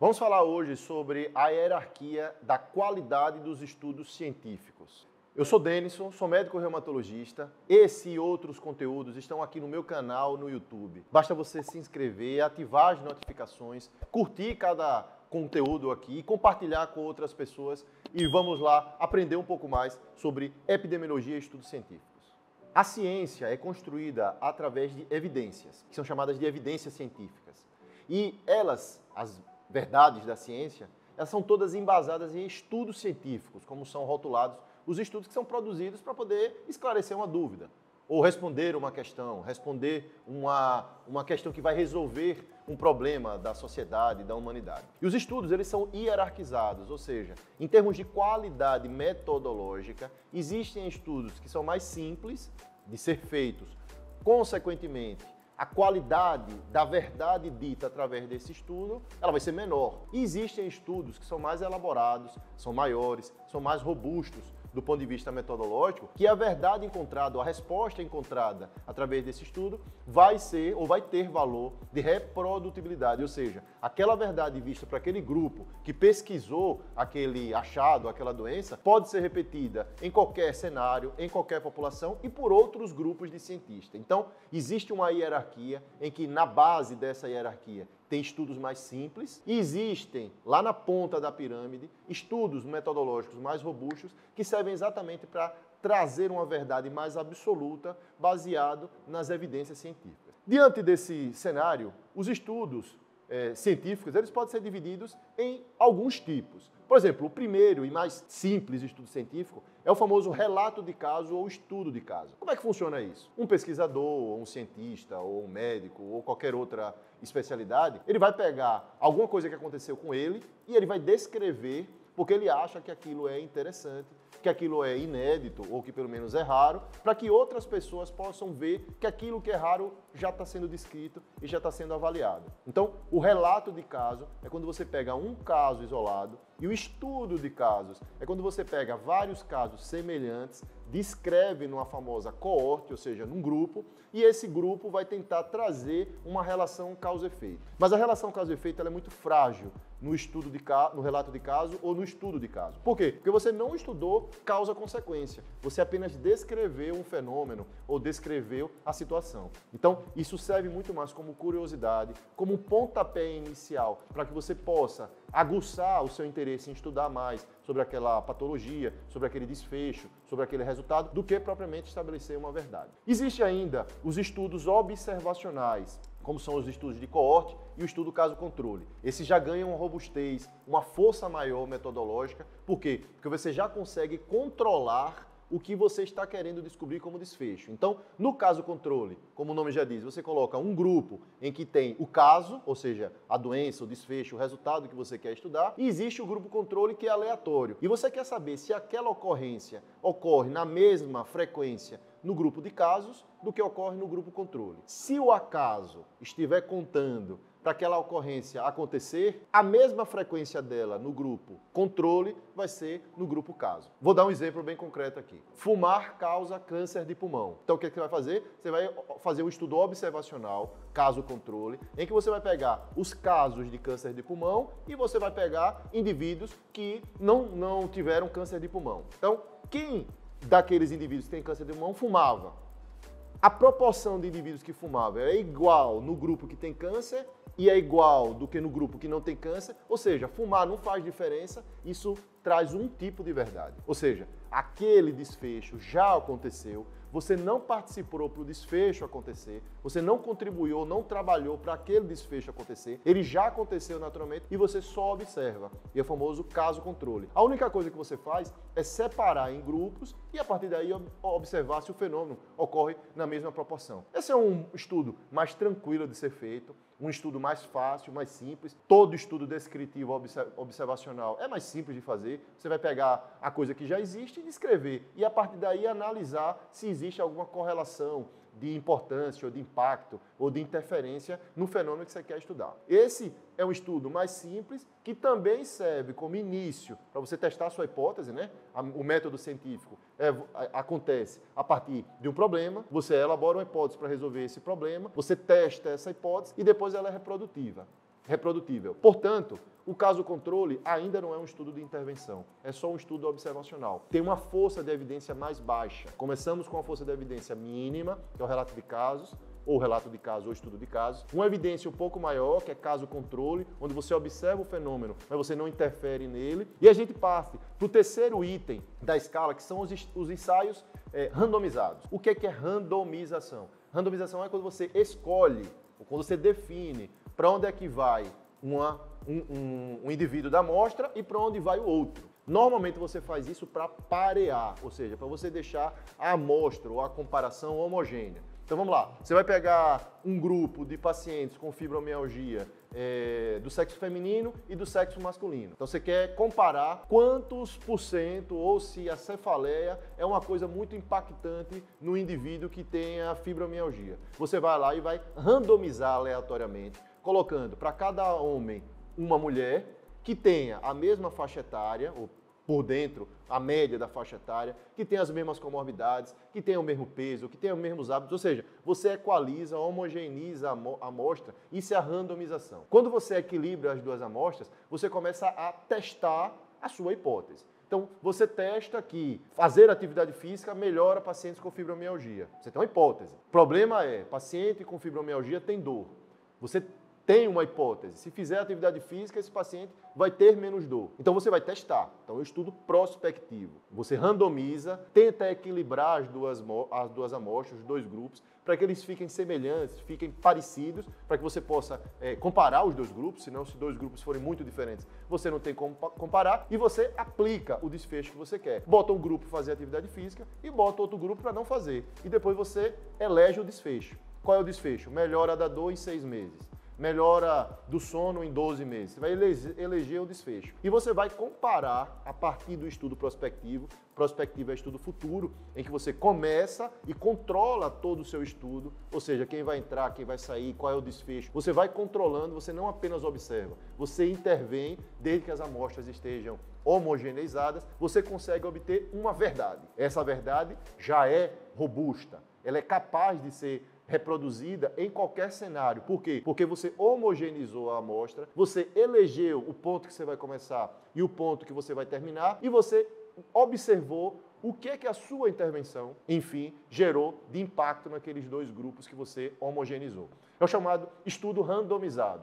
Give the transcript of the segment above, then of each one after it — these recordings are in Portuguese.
Vamos falar hoje sobre a hierarquia da qualidade dos estudos científicos. Eu sou Denison, sou médico reumatologista. Esse e outros conteúdos estão aqui no meu canal no YouTube. Basta você se inscrever, ativar as notificações, curtir cada conteúdo aqui, compartilhar com outras pessoas e vamos lá aprender um pouco mais sobre epidemiologia e estudos científicos. A ciência é construída através de evidências, que são chamadas de evidências científicas. E elas, as verdades da ciência, elas são todas embasadas em estudos científicos, como são rotulados os estudos que são produzidos para poder esclarecer uma dúvida, ou responder uma questão, responder uma questão que vai resolver um problema da sociedade, da humanidade. E os estudos, eles são hierarquizados, ou seja, em termos de qualidade metodológica, existem estudos que são mais simples de ser feitos. Consequentemente, a qualidade da verdade dita através desse estudo, ela vai ser menor. E existem estudos que são mais elaborados, são maiores, são mais robustos do ponto de vista metodológico, que a verdade encontrada, a resposta encontrada através desse estudo vai ser ou vai ter valor de reprodutibilidade, ou seja, aquela verdade vista para aquele grupo que pesquisou aquele achado, aquela doença, pode ser repetida em qualquer cenário, em qualquer população e por outros grupos de cientistas. Então, existe uma hierarquia em que na base dessa hierarquia tem estudos mais simples e existem, lá na ponta da pirâmide, estudos metodológicos mais robustos que servem exatamente para trazer uma verdade mais absoluta baseado nas evidências científicas. Diante desse cenário, os estudos científicos eles podem ser divididos em alguns tipos. Por exemplo, o primeiro e mais simples estudo científico é o famoso relato de caso ou estudo de caso. Como é que funciona isso? Um pesquisador, ou um cientista, ou um médico, ou qualquer outra especialidade, ele vai pegar alguma coisa que aconteceu com ele e ele vai descrever porque ele acha que aquilo é interessante, que aquilo é inédito ou que pelo menos é raro, para que outras pessoas possam ver que aquilo que é raro já está sendo descrito e já está sendo avaliado. Então, o relato de caso é quando você pega um caso isolado e o estudo de casos é quando você pega vários casos semelhantes, descreve numa famosa coorte, ou seja, num grupo, e esse grupo vai tentar trazer uma relação causa-efeito. Mas a relação causa-efeito ela é muito frágil no relato de caso ou no estudo de caso. Por quê? Porque você não estudou causa-consequência. Você apenas descreveu um fenômeno ou descreveu a situação. Então, isso serve muito mais como curiosidade, como um pontapé inicial para que você possa aguçar o seu interesse em estudar mais sobre aquela patologia, sobre aquele desfecho, sobre aquele resultado, do que propriamente estabelecer uma verdade. Existe ainda os estudos observacionais, como são os estudos de coorte e o estudo caso-controle. Esses já ganham uma robustez, uma força maior metodológica. Por quê? Porque você já consegue controlar o que você está querendo descobrir como desfecho. Então, no caso-controle, como o nome já diz, você coloca um grupo em que tem o caso, ou seja, a doença, o desfecho, o resultado que você quer estudar, e existe o grupo-controle que é aleatório. E você quer saber se aquela ocorrência ocorre na mesma frequência no grupo de casos do que ocorre no grupo controle. Se o acaso estiver contando para aquela ocorrência acontecer, a mesma frequência dela no grupo controle vai ser no grupo caso. Vou dar um exemplo bem concreto aqui. Fumar causa câncer de pulmão. Então o que você vai fazer? Você vai fazer um estudo observacional, caso controle, em que você vai pegar os casos de câncer de pulmão e você vai pegar indivíduos que não tiveram câncer de pulmão. Então, quem daqueles indivíduos que têm câncer de pulmão fumava? A proporção de indivíduos que fumavam é igual no grupo que tem câncer e é igual do que no grupo que não tem câncer, ou seja, fumar não faz diferença, isso traz um tipo de verdade. Ou seja, aquele desfecho já aconteceu, você não participou para o desfecho acontecer, você não contribuiu, não trabalhou para aquele desfecho acontecer, ele já aconteceu naturalmente e você só observa. E é o famoso caso-controle. A única coisa que você faz é separar em grupos e a partir daí observar se o fenômeno ocorre na mesma proporção. Esse é um estudo mais tranquilo de ser feito, um estudo mais fácil, mais simples. Todo estudo descritivo observacional é mais simples de fazer. Você vai pegar a coisa que já existe e descrever. E a partir daí analisar se existe alguma correlação de importância ou de impacto ou de interferência no fenômeno que você quer estudar. Esse é um estudo mais simples que também serve como início para você testar a sua hipótese, né? O método científico acontece a partir de um problema, você elabora uma hipótese para resolver esse problema, você testa essa hipótese e depois ela é reprodutiva. reprodutível. Portanto, o caso controle ainda não é um estudo de intervenção, é só um estudo observacional. Tem uma força de evidência mais baixa. Começamos com a força de evidência mínima, que é o relato de casos, ou relato de caso ou estudo de casos. Uma evidência um pouco maior, que é caso controle, onde você observa o fenômeno, mas você não interfere nele. E a gente parte para o terceiro item da escala, que são os ensaios randomizados. O que é randomização? Randomização é quando você escolhe, ou quando você define para onde é que vai um indivíduo da amostra e para onde vai o outro. Normalmente você faz isso para parear, ou seja, para você deixar a amostra ou a comparação homogênea. Então vamos lá, você vai pegar um grupo de pacientes com fibromialgia do sexo feminino e do sexo masculino. Então você quer comparar quantos por cento ou se a cefaleia é uma coisa muito impactante no indivíduo que tem a fibromialgia. Você vai lá e vai randomizar aleatoriamente, colocando para cada homem uma mulher que tenha a mesma faixa etária, ou por dentro, a média da faixa etária, que tenha as mesmas comorbidades, que tenha o mesmo peso, que tenha os mesmos hábitos, ou seja, você equaliza, homogeneiza a amostra, isso é a randomização. Quando você equilibra as duas amostras, você começa a testar a sua hipótese. Então, você testa que fazer atividade física melhora pacientes com fibromialgia. Você tem uma hipótese. O problema é, paciente com fibromialgia tem dor. Você tem uma hipótese. Se fizer atividade física, esse paciente vai ter menos dor. Então você vai testar. Então é um estudo prospectivo. Você randomiza, tenta equilibrar as duas amostras, os dois grupos, para que eles fiquem semelhantes, fiquem parecidos, para que você possa comparar os dois grupos, senão se dois grupos forem muito diferentes, você não tem como comparar, e você aplica o desfecho que você quer. Bota um grupo para fazer atividade física e bota outro grupo para não fazer. E depois você elege o desfecho. Qual é o desfecho? Melhora da dor em 6 meses. Melhora do sono em 12 meses. Você vai eleger o desfecho. E você vai comparar a partir do estudo prospectivo. Prospectivo é estudo futuro, em que você começa e controla todo o seu estudo, ou seja, quem vai entrar, quem vai sair, qual é o desfecho. Você vai controlando, você não apenas observa, você intervém desde que as amostras estejam homogeneizadas, você consegue obter uma verdade. Essa verdade já é robusta, ela é capaz de ser reproduzida em qualquer cenário. Por quê? Porque você homogeneizou a amostra, você elegeu o ponto que você vai começar e o ponto que você vai terminar, e você observou o que é que a sua intervenção, enfim, gerou de impacto naqueles dois grupos que você homogeneizou. É o chamado estudo randomizado,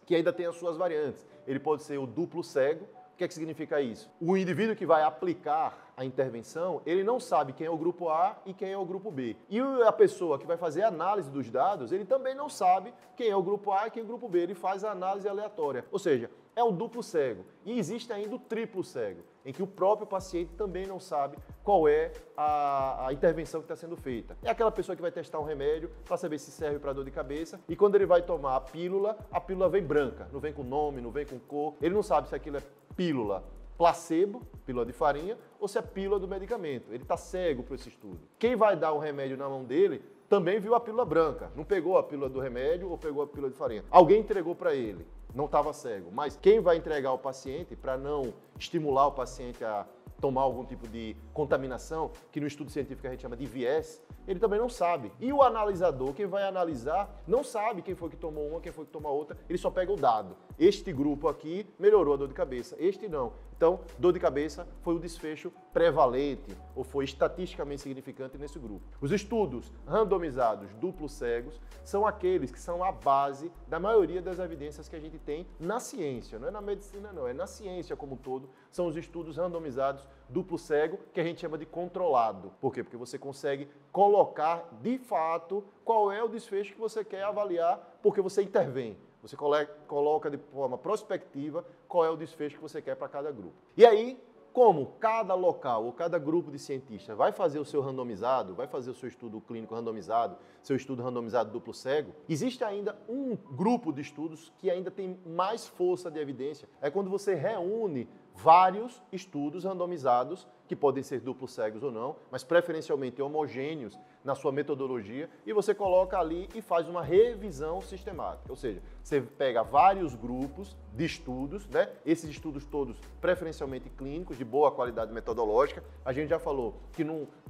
que ainda tem as suas variantes. Ele pode ser o duplo cego. O que é que significa isso? O indivíduo que vai aplicar a intervenção, ele não sabe quem é o grupo A e quem é o grupo B. E a pessoa que vai fazer a análise dos dados, ele também não sabe quem é o grupo A e quem é o grupo B. Ele faz a análise aleatória. Ou seja, é o duplo cego. E existe ainda o triplo cego, em que o próprio paciente também não sabe qual é a intervenção que está sendo feita. É aquela pessoa que vai testar um remédio para saber se serve para dor de cabeça, e quando ele vai tomar a pílula vem branca, não vem com nome, não vem com cor. Ele não sabe se aquilo é pílula placebo, pílula de farinha, ou se é pílula do medicamento. Ele está cego para esse estudo. Quem vai dar o remédio na mão dele também viu a pílula branca, não pegou a pílula do remédio ou pegou a pílula de farinha. Alguém entregou para ele, não estava cego. Mas quem vai entregar ao paciente, para não estimular o paciente a tomar algum tipo de contaminação, que no estudo científico a gente chama de viés, ele também não sabe. E o analisador, quem vai analisar, não sabe quem foi que tomou uma, quem foi que tomou a outra, ele só pega o dado. Este grupo aqui melhorou a dor de cabeça, este não. Então, dor de cabeça foi o desfecho prevalente, ou foi estatisticamente significante nesse grupo. Os estudos randomizados duplos cegos são aqueles que são a base da maioria das evidências que a gente tem na ciência, não é na medicina não, é na ciência como um todo, são os estudos randomizados duplo cego, que a gente chama de controlado. Por quê? Porque você consegue colocar de fato qual é o desfecho que você quer avaliar, porque você intervém. Você coloca de forma prospectiva qual é o desfecho que você quer para cada grupo. E aí, como cada local ou cada grupo de cientistas vai fazer o seu randomizado, vai fazer o seu estudo clínico randomizado, seu estudo randomizado duplo cego, existe ainda um grupo de estudos que ainda tem mais força de evidência. É quando você reúne vários estudos randomizados, que podem ser duplos cegos ou não, mas preferencialmente homogêneos na sua metodologia, e você coloca ali e faz uma revisão sistemática. Ou seja, você pega vários grupos de estudos, né? Esses estudos todos preferencialmente clínicos, de boa qualidade metodológica. A gente já falou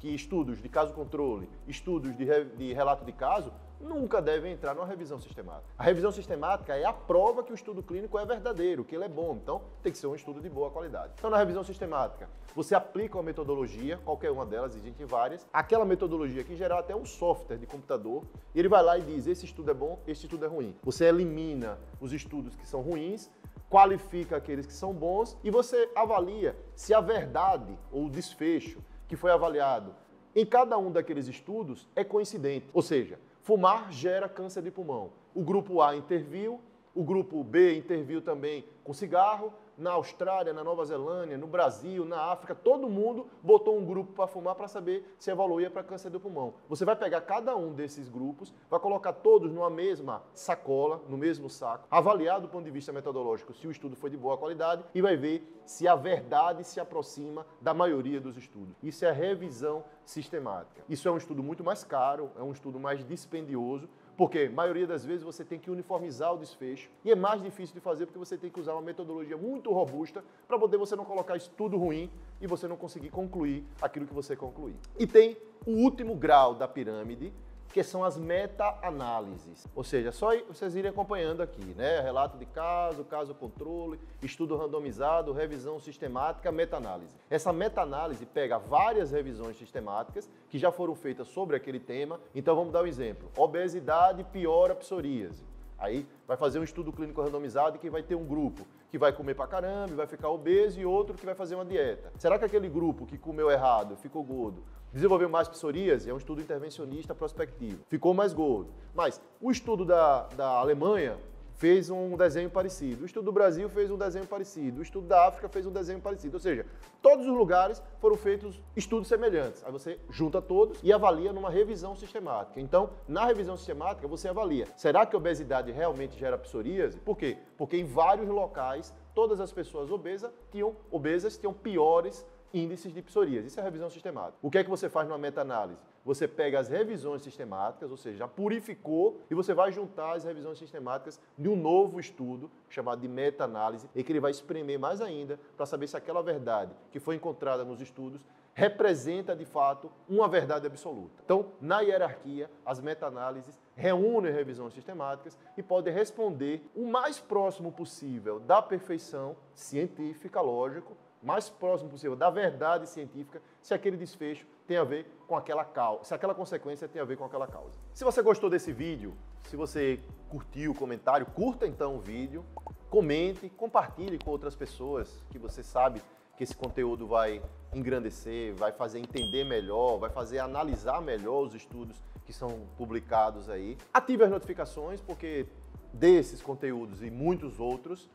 que estudos de caso controle, estudos de relato de caso, nunca devem entrar numa revisão sistemática. A revisão sistemática é a prova que o estudo clínico é verdadeiro, que ele é bom. Então, tem que ser um estudo de boa qualidade. Então, na revisão sistemática, você aplica uma metodologia, qualquer uma delas, existem várias, aquela metodologia que gerar até um software de computador, e ele vai lá e diz, esse estudo é bom, esse estudo é ruim. Você elimina os estudos que são ruins, qualifica aqueles que são bons e você avalia se a verdade ou o desfecho que foi avaliado em cada um daqueles estudos é coincidente. Ou seja, fumar gera câncer de pulmão. O grupo A interviu, o grupo B interviu também com cigarro. Na Austrália, na Nova Zelândia, no Brasil, na África, todo mundo botou um grupo para fumar para saber se evoluía para câncer do pulmão. Você vai pegar cada um desses grupos, vai colocar todos numa mesma sacola, no mesmo saco, avaliar do ponto de vista metodológico se o estudo foi de boa qualidade e vai ver se a verdade se aproxima da maioria dos estudos. Isso é a revisão sistemática. Isso é um estudo muito mais caro, é um estudo mais dispendioso, porque a maioria das vezes você tem que uniformizar o desfecho e é mais difícil de fazer porque você tem que usar uma metodologia muito robusta para poder você não colocar estudo ruim e você não conseguir concluir aquilo que você concluir. E tem o último grau da pirâmide, que são as meta-análises. Ou seja, só vocês irem acompanhando aqui, né? Relato de caso, caso controle, estudo randomizado, revisão sistemática, meta-análise. Essa meta-análise pega várias revisões sistemáticas que já foram feitas sobre aquele tema. Então vamos dar um exemplo. Obesidade piora a psoríase. Aí vai fazer um estudo clínico randomizado que vai ter um grupo que vai comer pra caramba, vai ficar obeso e outro que vai fazer uma dieta. Será que aquele grupo que comeu errado, ficou gordo, desenvolveu mais psoríase? É um estudo intervencionista prospectivo. Ficou mais gordo. Mas o estudo da Alemanha fez um desenho parecido. O estudo do Brasil fez um desenho parecido. O estudo da África fez um desenho parecido. Ou seja, todos os lugares foram feitos estudos semelhantes. Aí você junta todos e avalia numa revisão sistemática. Então, na revisão sistemática, você avalia. Será que a obesidade realmente gera psoríase? Por quê? Porque em vários locais, todas as pessoas obesas tinham piores índices de psoríase. Isso é revisão sistemática. O que é que você faz numa meta-análise? Você pega as revisões sistemáticas, ou seja, já purificou, e você vai juntar as revisões sistemáticas de um novo estudo, chamado de meta-análise, em que ele vai espremer mais ainda para saber se aquela verdade que foi encontrada nos estudos representa, de fato, uma verdade absoluta. Então, na hierarquia, as meta-análises reúnem revisões sistemáticas e podem responder o mais próximo possível da perfeição científica, lógico, mais próximo possível da verdade científica, se aquele desfecho tem a ver com aquela causa, se aquela consequência tem a ver com aquela causa. Se você gostou desse vídeo, se você curtiu o comentário, curta então o vídeo, comente, compartilhe com outras pessoas que você sabe que esse conteúdo vai engrandecer, vai fazer entender melhor, vai fazer analisar melhor os estudos que são publicados aí. Ative as notificações, porque desses conteúdos e muitos outros,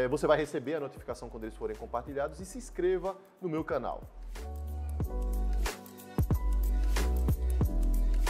você vai receber a notificação quando eles forem compartilhados, e se inscreva no meu canal.